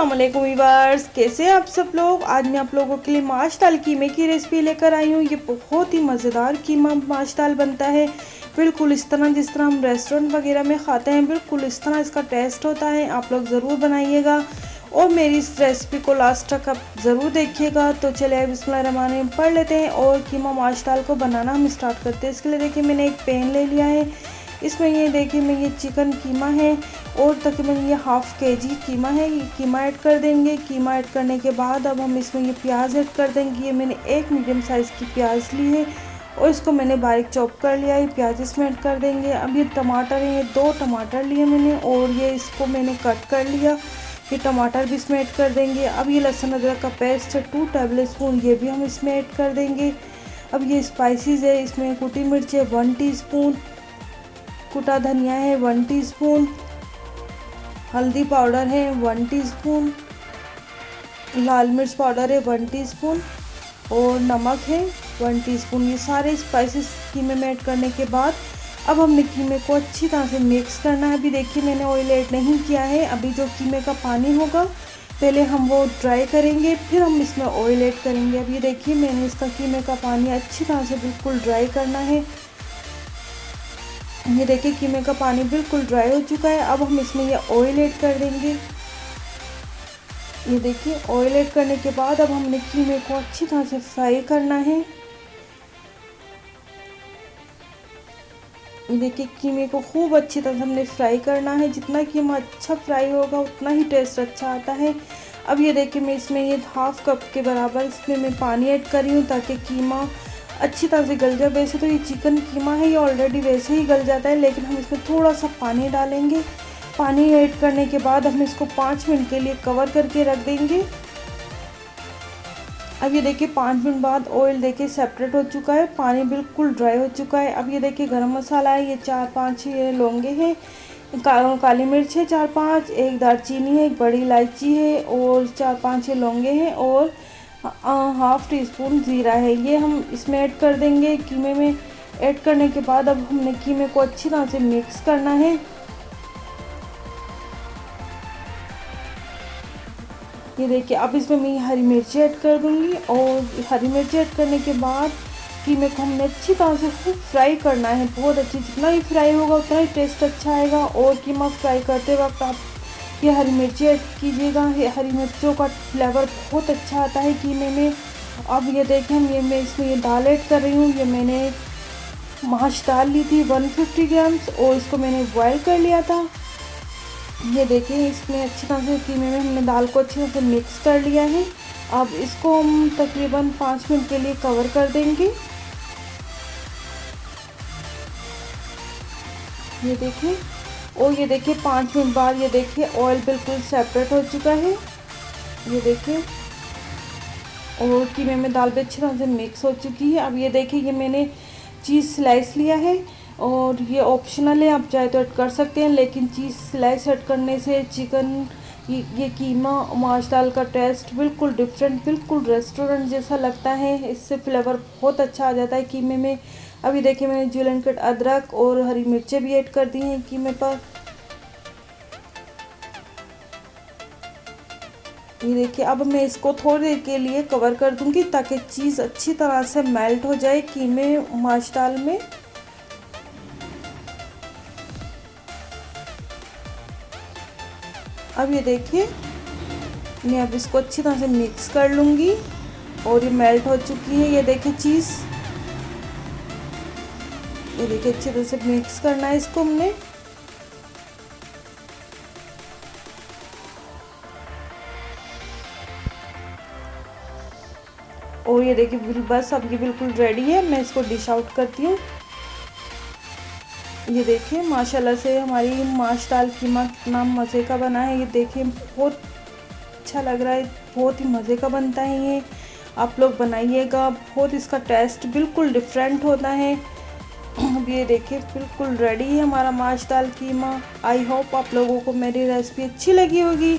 अस्सलाम वालेकुम वीवर्स, कैसे हैं आप सब लोग। आज मैं आप लोगों के लिए माश दाल कीमे की रेसिपी लेकर आई हूँ। ये बहुत ही मज़ेदार कीमा माश दाल बनता है, बिल्कुल इस तरह जिस तरह हम रेस्टोरेंट वगैरह में खाते हैं, बिल्कुल इस तरह इसका टेस्ट होता है। आप लोग ज़रूर बनाइएगा और मेरी इस रेसिपी को लास्ट तक आप ज़रूर देखिएगा। तो चलिए बिस्मिल्लाहिर्रहमानिर्रहीम पढ़ लेते हैं और कीमा माश दाल को बनाना हम स्टार्ट करते हैं। इसके लिए देखिए मैंने एक पैन ले लिया है, इसमें ये देखिए मैं ये चिकन कीमा है और तकरीबन ये हाफ़ केजी कीमा है। ये कीमा ऐड कर देंगे। कीमा ऐड करने के बाद अब हम इसमें ये प्याज ऐड कर देंगे। ये मैंने एक मीडियम साइज़ की प्याज ली है और इसको मैंने बारीक चॉप कर लिया है। प्याज इसमें ऐड कर देंगे। अब ये टमाटर है, ये 2 टमाटर लिए मैंने और ये इसको मैंने कट कर लिया। ये टमाटर भी इसमें ऐड कर देंगे। अब ये लहसुन अदरक का पेस्ट है 2 टेबल स्पून, ये भी हम इसमें ऐड कर देंगे। अब ये स्पाइसेस है, इसमें कुटी मिर्च है 1 टीस्पून, कुटा धनिया है 1 टीस्पून, हल्दी पाउडर है 1 टीस्पून, लाल मिर्च पाउडर है 1 टीस्पून और नमक है 1 टीस्पून। ये सारे स्पाइसेस कीमे में ऐड करने के बाद अब हमने कीमे को अच्छी तरह से मिक्स करना है। अभी देखिए मैंने ऑयल ऐड नहीं किया है। अभी जो कीमे का पानी होगा पहले हम वो ड्राई करेंगे, फिर हम इसमें ऑयल ऐड करेंगे। अब ये देखिए मैंने इसका कीमे का पानी अच्छी तरह से बिल्कुल ड्राई करना है। ये देखिए कीमे का पानी बिल्कुल ड्राई हो चुका है। अब हम इसमें ये ऑयल ऐड कर देंगे। ये देखिए ऑयल ऐड करने के बाद अब हमने कीमे को अच्छी तरह से फ्राई करना है। ये देखिए कीमे को खूब अच्छी तरह से हमने फ्राई करना है। जितना कीमा अच्छा फ्राई होगा उतना ही टेस्ट अच्छा आता है। अब ये देखिए मैं इसमें ये हाफ़ कप के बराबर इसमें मैं पानी ऐड कर रही हूँ ताकि कीमा अच्छी तरह से गल जाए। वैसे तो ये चिकन कीमा है, ये ऑलरेडी वैसे ही गल जाता है, लेकिन हम इसमें थोड़ा सा पानी डालेंगे। पानी ऐड करने के बाद हम इसको 5 मिनट के लिए कवर करके रख देंगे। अब ये देखिए 5 मिनट बाद ऑयल देखिए सेपरेट हो चुका है, पानी बिल्कुल ड्राई हो चुका है। अब ये देखिए गरम मसाला है, ये 4-5 ये लौंगे हैं, काली मिर्च है 4-5, एक दालचीनी है, एक बड़ी इलायची है और 4-5 ये लौंगे हैं और हाफ़ टी स्पून ज़ीरा है। ये हम इसमें ऐड कर देंगे। कीमे में ऐड करने के बाद अब हमने कीमे को अच्छी तरह से मिक्स करना है। ये देखिए अब इसमें मैं हरी मिर्ची ऐड कर दूंगी और हरी मिर्ची ऐड करने के बाद कीमे को हमने अच्छी तरह से खूब फ्राई करना है, बहुत अच्छी। जितना ही फ्राई होगा उतना ही टेस्ट अच्छा आएगा। और कीमा फ्राई करते वक्त आप ये हरी मिर्ची ऐड कीजिएगा, हरी मिर्चों का फ्लेवर बहुत अच्छा आता है कीमे में। अब ये देखें मैं इसमें ये दाल ऐड कर रही हूँ। ये मैंने माश दाल ली थी 150 ग्राम्स और इसको मैंने बॉयल कर लिया था। ये देखें इसमें अच्छी तरह से कीमे में हमने दाल को अच्छी तरह से मिक्स कर लिया है। अब इसको हम तकरीबन 5 मिनट के लिए कवर कर देंगे। ये देखें और ये देखिए 5 मिनट बाद ये देखिए ऑयल बिल्कुल सेपरेट हो चुका है। ये देखिए और कीमे में दाल भी अच्छी तरह से मिक्स हो चुकी है। अब ये देखिए ये मैंने चीज़ स्लाइस लिया है और ये ऑप्शनल है, आप चाहे तो ऐड कर सकते हैं, लेकिन चीज़ स्लाइस ऐड करने से चिकन ये कीमा माश दाल का टेस्ट बिल्कुल डिफरेंट, बिल्कुल रेस्टोरेंट जैसा लगता है। इससे फ्लेवर बहुत अच्छा आ जाता है कीमे में। अभी देखिए मैंने जुलियन कट अदरक और हरी मिर्चें भी ऐड कर दी हैं कीमे पर। ये देखिए अब मैं इसको थोड़ी देर के लिए कवर कर दूंगी ताकि चीज़ अच्छी तरह से मेल्ट हो जाए कीमे माश दाल में। अब ये देखिए मैं अब इसको अच्छी तरह से मिक्स कर लूँगी और ये मेल्ट हो चुकी है। ये देखिए चीज़, ये देखिए अच्छी तरह से मिक्स करना है इसको हमने। और ये देखिए बस अब ये बिल्कुल रेडी है। मैं इसको डिश आउट करती हूँ। ये देखिए माशाल्लाह से हमारी माश दाल कीमा कितना मज़े का बना है। ये देखिए बहुत अच्छा लग रहा है, बहुत ही मज़े का बनता है ये। आप लोग बनाइएगा, बहुत इसका टेस्ट बिल्कुल डिफरेंट होता है। अब ये देखिए बिल्कुल रेडी है हमारा माश दाल कीमा। आई होप आप लोगों को मेरी रेसिपी अच्छी लगी होगी।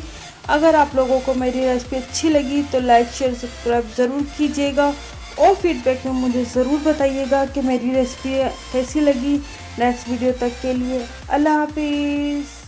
अगर आप लोगों को मेरी रेसिपी अच्छी लगी तो लाइक शेयर सब्सक्राइब ज़रूर कीजिएगा और फीडबैक में मुझे ज़रूर बताइएगा कि मेरी रेसिपी कैसी लगी। नेक्स्ट वीडियो तक के लिए अल्लाह हाफिज़।